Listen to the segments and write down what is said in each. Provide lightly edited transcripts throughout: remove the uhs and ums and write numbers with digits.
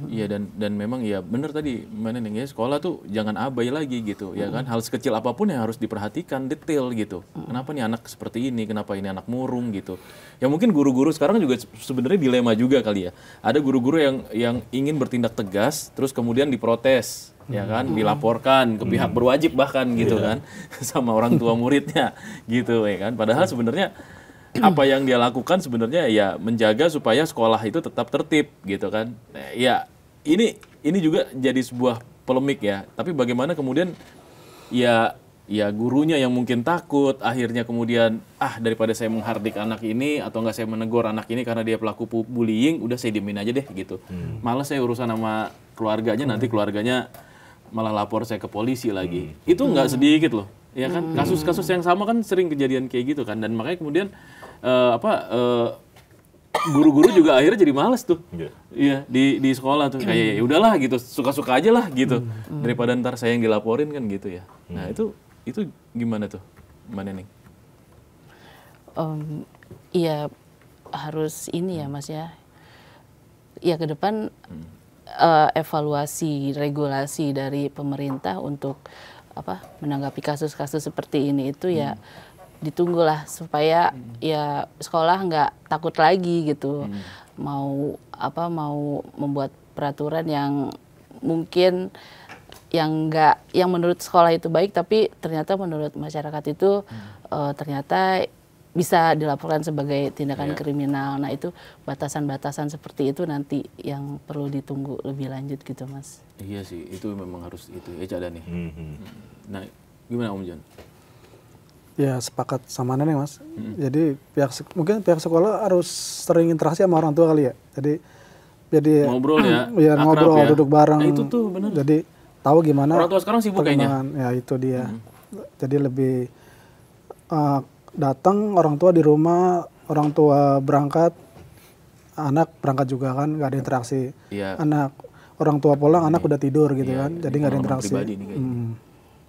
Iya, dan memang ya benar tadi mana nih ya, sekolah tuh jangan abai lagi gitu ya kan, hal sekecil apapun yang harus diperhatikan detail gitu. Kenapa nih anak seperti ini, kenapa ini anak murung gitu. Ya mungkin guru-guru sekarang juga sebenarnya dilema juga kali ya. Ada guru-guru yang ingin bertindak tegas terus kemudian diprotes ya kan, dilaporkan ke pihak berwajib bahkan gitu kan sama orang tua muridnya gitu ya kan. Padahal sebenarnya apa yang dia lakukan sebenarnya ya menjaga supaya sekolah itu tetap tertib gitu kan. Ya ini juga jadi sebuah polemik ya. Tapi bagaimana kemudian ya gurunya yang mungkin takut akhirnya kemudian daripada saya menghardik anak ini atau enggak saya menegur anak ini karena dia pelaku bullying, udah saya diemin aja deh gitu. Malah saya urusan sama keluarganya, nanti keluarganya malah lapor saya ke polisi lagi. Itu nggak sedikit loh. Ya kan, kasus-kasus yang sama kan sering kejadian kayak gitu kan, dan makanya kemudian guru-guru juga akhirnya jadi males tuh. Iya, di sekolah tuh kayak ya udahlah gitu, suka-suka aja lah gitu. Daripada ntar saya yang dilaporin kan gitu ya. Nah, itu gimana tuh, Mbak Neneng? Iya, harus ini ya Mas ya. Ya ke depan evaluasi regulasi dari pemerintah untuk menanggapi kasus-kasus seperti ini itu ya ditunggulah supaya ya sekolah nggak takut lagi gitu mau membuat peraturan yang mungkin yang menurut sekolah itu baik tapi ternyata menurut masyarakat itu ternyata bisa dilaporkan sebagai tindakan kriminal. Nah itu batasan-batasan seperti itu nanti yang perlu ditunggu lebih lanjut gitu Mas. Iya sih, itu memang harus itu ya Cak Dani. Nah gimana Om John? Ya sepakat sama Neneng Mas. Jadi mungkin pihak sekolah harus sering interaksi sama orang tua kali ya. Jadi ngobrol ya, biar ngobrol ya. Duduk bareng. Itu tuh benar. Jadi tahu gimana. Orang tua sekarang sibuk kayaknya. Ya itu dia. Jadi lebih datang orang tua di rumah, orang tua berangkat, anak berangkat juga kan, nggak ada interaksi. Orang tua pulang, anak udah tidur gitu kan, jadi nggak ada interaksi.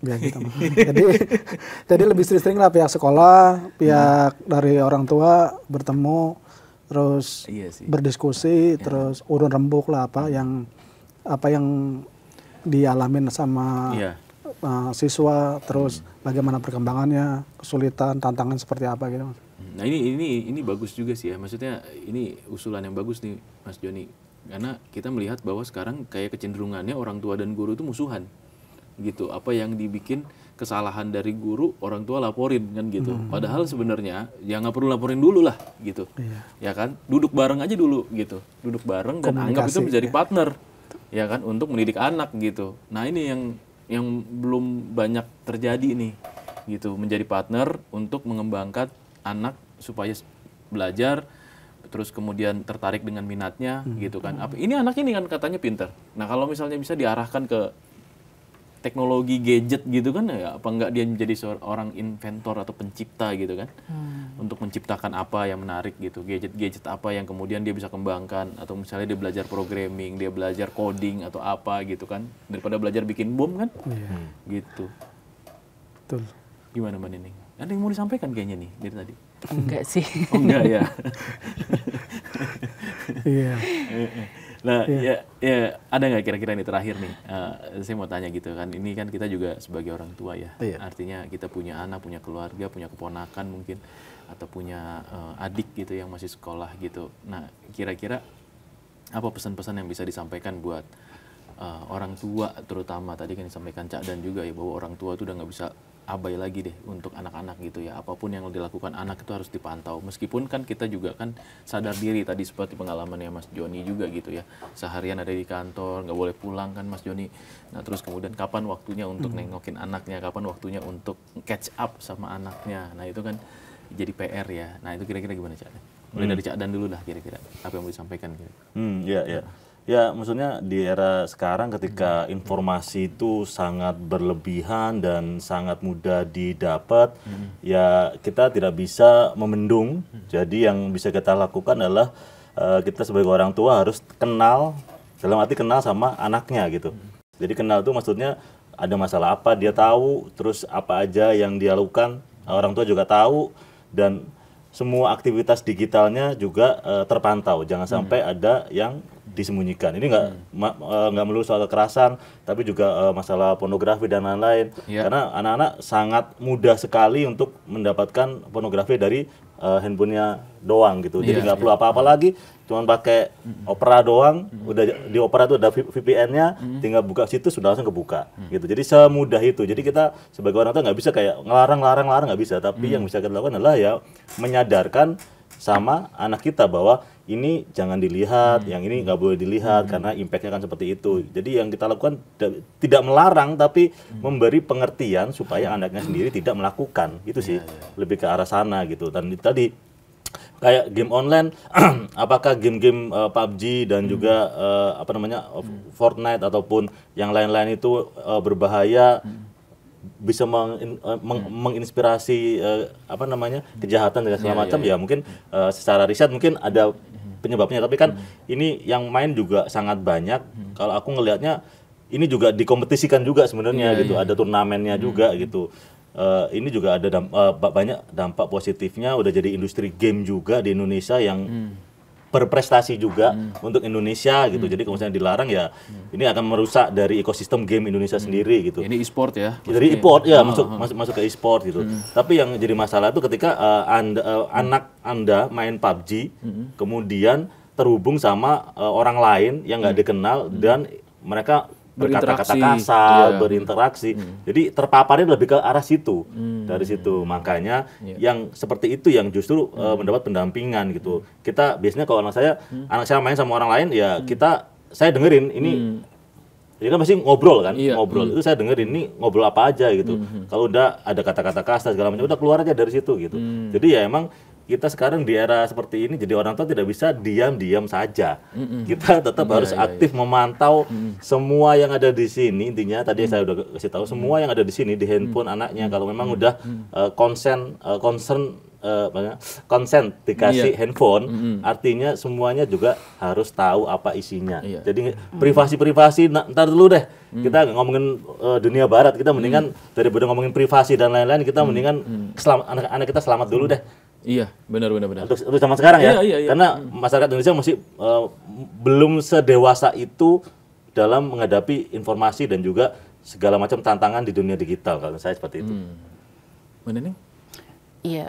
Ya gitu. jadi lebih sering-sering lah pihak sekolah, pihak dari orang tua bertemu, terus berdiskusi, terus urun rembuk lah apa yang dialamin sama siswa, terus bagaimana perkembangannya, kesulitan, tantangan seperti apa gitu. Nah ini bagus juga sih ya, maksudnya ini usulan yang bagus nih Mas Joni, karena kita melihat bahwa sekarang kayak kecenderungannya orang tua dan guru itu musuhan gitu. Apa yang dibikin kesalahan dari guru, orang tua laporin kan gitu. Padahal sebenarnya ya nggak perlu laporin dulu lah gitu, ya kan, duduk bareng aja dulu gitu, duduk bareng dan anggap itu menjadi partner, ya kan, untuk mendidik anak gitu. Nah ini yang belum banyak terjadi nih gitu, menjadi partner untuk mengembangkan anak supaya belajar terus kemudian tertarik dengan minatnya gitu kan. Ini anak ini kan katanya pinter. Nah kalau misalnya bisa diarahkan ke teknologi gadget gitu kan ya, apa enggak dia menjadi seorang inventor atau pencipta gitu kan, untuk menciptakan apa yang menarik gitu, gadget apa yang kemudian dia bisa kembangkan, atau misalnya dia belajar programming, dia belajar coding atau apa gitu kan, daripada belajar bikin bom kan, gitu. Betul. Gimana Mbak Nining? Ada yang mau disampaikan kayaknya nih dari tadi? Enggak sih. Oh enggak ya. Iya. Nah, ya ada nggak kira-kira ini terakhir nih, saya mau tanya gitu kan, ini kan kita juga sebagai orang tua ya, artinya kita punya anak, punya keluarga, punya keponakan mungkin, atau punya adik gitu yang masih sekolah gitu. Nah, kira-kira apa pesan-pesan yang bisa disampaikan buat orang tua, terutama tadi kan disampaikan Cak Dan juga ya, bahwa orang tua itu udah nggak bisa abai lagi deh untuk anak-anak gitu ya, apapun yang dilakukan anak itu harus dipantau, meskipun kan kita juga kan sadar diri tadi seperti pengalamannya Mas Joni juga gitu ya, seharian ada di kantor, nggak boleh pulang kan Mas Joni. Nah terus kemudian kapan waktunya untuk nengokin anaknya, kapan waktunya untuk catch up sama anaknya, nah itu kan jadi PR ya. Nah itu kira-kira gimana Cak Dan? Mulai dari Cak Dan dulu lah, kira-kira apa yang mau disampaikan kira-kira? Ya, maksudnya di era sekarang ketika informasi itu sangat berlebihan dan sangat mudah didapat, ya kita tidak bisa memendung. Jadi yang bisa kita lakukan adalah kita sebagai orang tua harus kenal, dalam arti kenal sama anaknya gitu. Jadi kenal itu maksudnya ada masalah apa dia tahu, terus apa aja yang dia lakukan orang tua juga tahu, dan semua aktivitas digitalnya juga terpantau. Jangan sampai ada yang disembunyikan. Ini nggak melulu soal kekerasan, tapi juga masalah pornografi dan lain-lain. Karena anak-anak sangat mudah sekali untuk mendapatkan pornografi dari handphonenya doang gitu. Jadi nggak perlu apa-apa lagi, cuman pakai Opera doang. Udah di Opera itu ada VPN-nya, tinggal buka situs sudah langsung kebuka gitu. Jadi semudah itu. Jadi kita sebagai orang tua nggak bisa kayak ngelarang nggak bisa. Tapi yang bisa kita lakukan adalah ya menyadarkan sama anak kita bahwa ini jangan dilihat, yang ini nggak boleh dilihat karena impact-nya kan seperti itu. Jadi yang kita lakukan tidak melarang tapi memberi pengertian supaya anaknya sendiri tidak melakukan. Itu sih lebih ke arah sana gitu. Dan tadi kayak game online, apakah game-game PUBG dan juga Fortnite ataupun yang lain-lain itu berbahaya, bisa menginspirasi kejahatan dan segala macam ya mungkin secara riset mungkin ada penyebabnya, tapi kan ini yang main juga sangat banyak. Kalau aku ngelihatnya ini juga dikompetisikan juga sebenarnya gitu, ada turnamennya juga gitu. Ini juga ada banyak dampak positifnya, udah jadi industri game juga di Indonesia yang berprestasi juga untuk Indonesia gitu. Jadi kalau misalnya dilarang ya ini akan merusak dari ekosistem game Indonesia sendiri gitu. Ini e-sport ya? Jadi e-sport ya masuk ke e-sport gitu. Tapi yang jadi masalah itu ketika anak Anda main PUBG kemudian terhubung sama orang lain yang nggak dikenal dan mereka berkata-kata kasar, berinteraksi. Jadi terpaparnya lebih ke arah situ. Dari situ. Makanya yang seperti itu yang justru mendapat pendampingan gitu. Kita biasanya kalau anak saya main sama orang lain ya saya dengerin ini ya kan pasti ngobrol kan, ngobrol. Itu saya dengerin ini ngobrol apa aja gitu. Kalau udah ada kata-kata kasar segala macam udah keluar aja dari situ gitu. Jadi ya emang kita sekarang di era seperti ini jadi orang tua tidak bisa diam-diam saja. Kita tetap harus aktif memantau semua yang ada di sini. Intinya tadi saya udah kasih tahu semua yang ada di sini di handphone anaknya. Kalau memang udah concern dikasih handphone, artinya semuanya juga harus tahu apa isinya. Jadi privasi ntar dulu deh. Kita ngomongin dunia barat, kita mendingan daripada ngomongin privasi dan lain-lain, kita mendingan anak kita selamat dulu deh. Iya, benar. Untuk zaman sekarang ya, karena masyarakat Indonesia masih belum sedewasa itu dalam menghadapi informasi dan juga segala macam tantangan di dunia digital. Kalau saya seperti itu. Mana nih? Iya,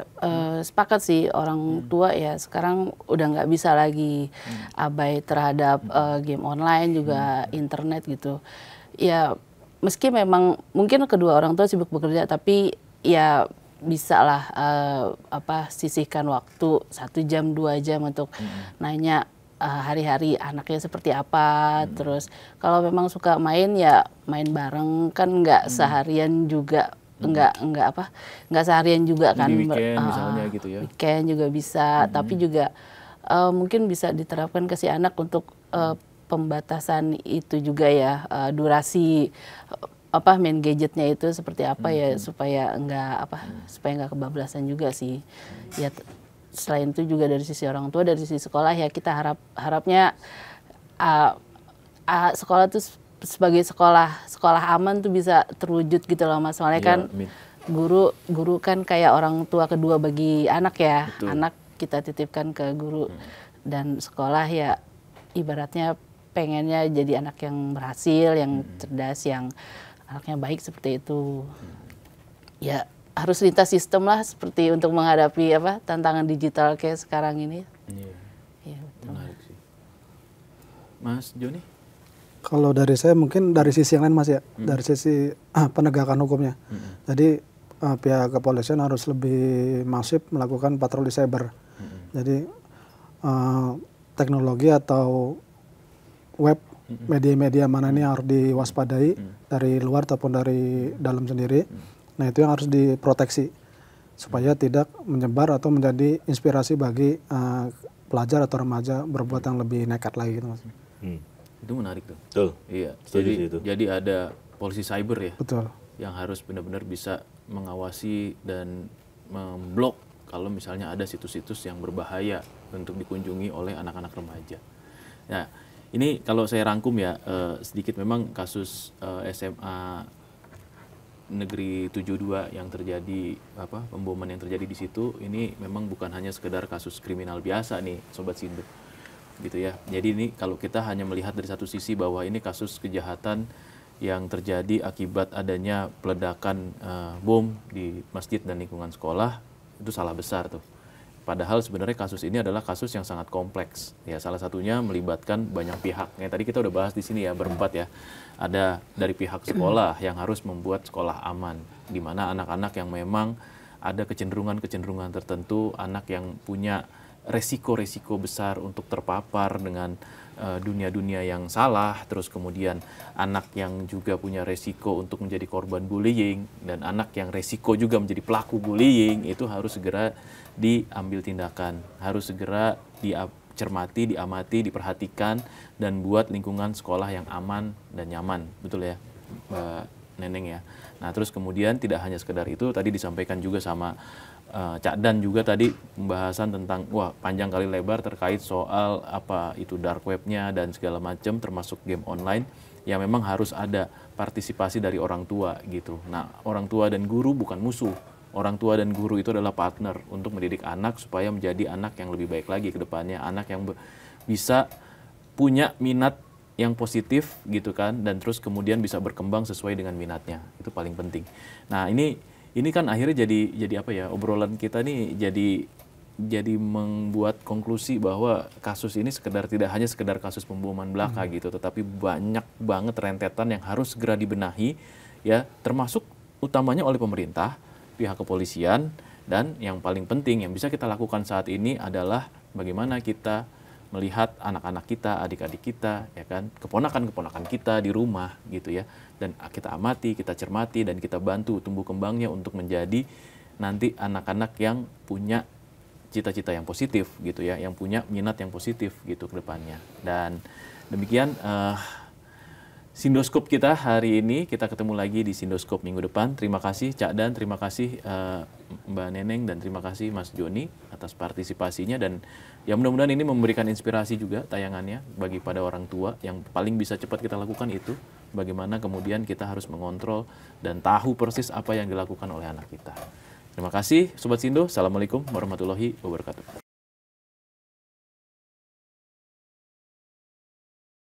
sepakat sih orang tua ya sekarang udah nggak bisa lagi abai terhadap game online juga internet gitu. Ya meski memang mungkin kedua orang tua sibuk bekerja tapi ya bisa lah sisihkan waktu 1 jam 2 jam untuk nanya hari-hari anaknya seperti apa. Terus kalau memang suka main ya main bareng kan nggak seharian juga nggak seharian juga kan. Di weekend misalnya gitu ya. Weekend juga bisa, tapi juga mungkin bisa diterapkan ke si anak untuk pembatasan itu juga ya, durasi main gadgetnya itu seperti apa ya supaya nggak kebablasan juga sih. Ya selain itu juga dari sisi orang tua, dari sisi sekolah ya kita harapnya sekolah tuh sebagai sekolah aman tuh bisa terwujud gitu loh Mas. Soalnya kan guru kan kayak orang tua kedua bagi anak ya. Betul. Anak kita titipkan ke guru dan sekolah ya ibaratnya pengennya jadi anak yang berhasil, yang cerdas, yang anaknya baik seperti itu. Ya harus lintas sistem lah seperti untuk menghadapi tantangan digital kayak sekarang ini. Iya, betul. Menarik sih. Mas Joni? Kalau dari saya mungkin dari sisi yang lain Mas ya, dari sisi penegakan hukumnya. Jadi pihak kepolisian harus lebih masif melakukan patroli cyber. Jadi teknologi atau web media-media mana ini harus diwaspadai dari luar ataupun dari dalam sendiri. Nah itu yang harus diproteksi supaya tidak menyebar atau menjadi inspirasi bagi pelajar atau remaja berbuat yang lebih nekat lagi gitu Mas. Itu menarik tuh. Betul. Iya. Itu. Jadi ada polisi cyber ya. Betul. Yang harus benar-benar bisa mengawasi dan memblok kalau misalnya ada situs-situs yang berbahaya untuk dikunjungi oleh anak-anak remaja. Nah, ini kalau saya rangkum ya sedikit memang kasus SMA Negeri 72 yang terjadi pemboman yang terjadi di situ ini memang bukan hanya sekedar kasus kriminal biasa nih Sobat Sindu. gitu ya. Jadi ini kalau kita hanya melihat dari satu sisi bahwa ini kasus kejahatan yang terjadi akibat adanya peledakan bom di masjid dan lingkungan sekolah, itu salah besar tuh. Padahal sebenarnya kasus ini adalah kasus yang sangat kompleks. Ya, salah satunya melibatkan banyak pihak. Yang tadi kita udah bahas di sini ya, berempat ya. Ada dari pihak sekolah yang harus membuat sekolah aman, di mana anak-anak yang memang ada kecenderungan-kecenderungan tertentu, anak yang punya resiko-resiko besar untuk terpapar dengan dunia-dunia yang salah, terus kemudian anak yang juga punya resiko untuk menjadi korban bullying, dan anak yang resiko juga menjadi pelaku bullying, itu harus segera diambil tindakan, harus segera dicermati, diamati, diperhatikan, dan buat lingkungan sekolah yang aman dan nyaman. Betul ya, Mbak Neneng ya. Nah, terus kemudian tidak hanya sekedar itu, tadi disampaikan juga sama Cak Dan juga tadi pembahasan tentang panjang kali lebar terkait soal apa itu dark webnya dan segala macam, termasuk game online yang memang harus ada partisipasi dari orang tua gitu. Nah, orang tua dan guru bukan musuh. Orang tua dan guru itu adalah partner untuk mendidik anak supaya menjadi anak yang lebih baik lagi ke depannya, anak yang bisa punya minat yang positif gitu kan, dan terus kemudian bisa berkembang sesuai dengan minatnya. Itu paling penting. Nah, ini kan akhirnya jadi apa ya, obrolan kita nih jadi membuat konklusi bahwa kasus ini tidak hanya sekedar kasus pemboman belaka gitu, tetapi banyak banget rentetan yang harus segera dibenahi ya, termasuk utamanya oleh pemerintah, pihak kepolisian, dan yang paling penting yang bisa kita lakukan saat ini adalah bagaimana kita melihat anak-anak kita, adik-adik kita, ya kan, keponakan-keponakan kita di rumah gitu ya, dan kita amati, kita cermati, dan kita bantu tumbuh kembangnya untuk menjadi nanti anak-anak yang punya cita-cita yang positif gitu ya, yang punya minat yang positif gitu ke depannya. Dan demikian Sindoskop kita hari ini, kita ketemu lagi di Sindoskop minggu depan. Terima kasih Cak Dan, terima kasih Mbak Neneng, dan terima kasih Mas Joni atas partisipasinya, dan ya mudah-mudahan ini memberikan inspirasi juga tayangannya bagi pada orang tua. Yang paling bisa cepat kita lakukan itu bagaimana kemudian kita harus mengontrol dan tahu persis apa yang dilakukan oleh anak kita. Terima kasih Sobat Sindo, Assalamualaikum warahmatullahi wabarakatuh.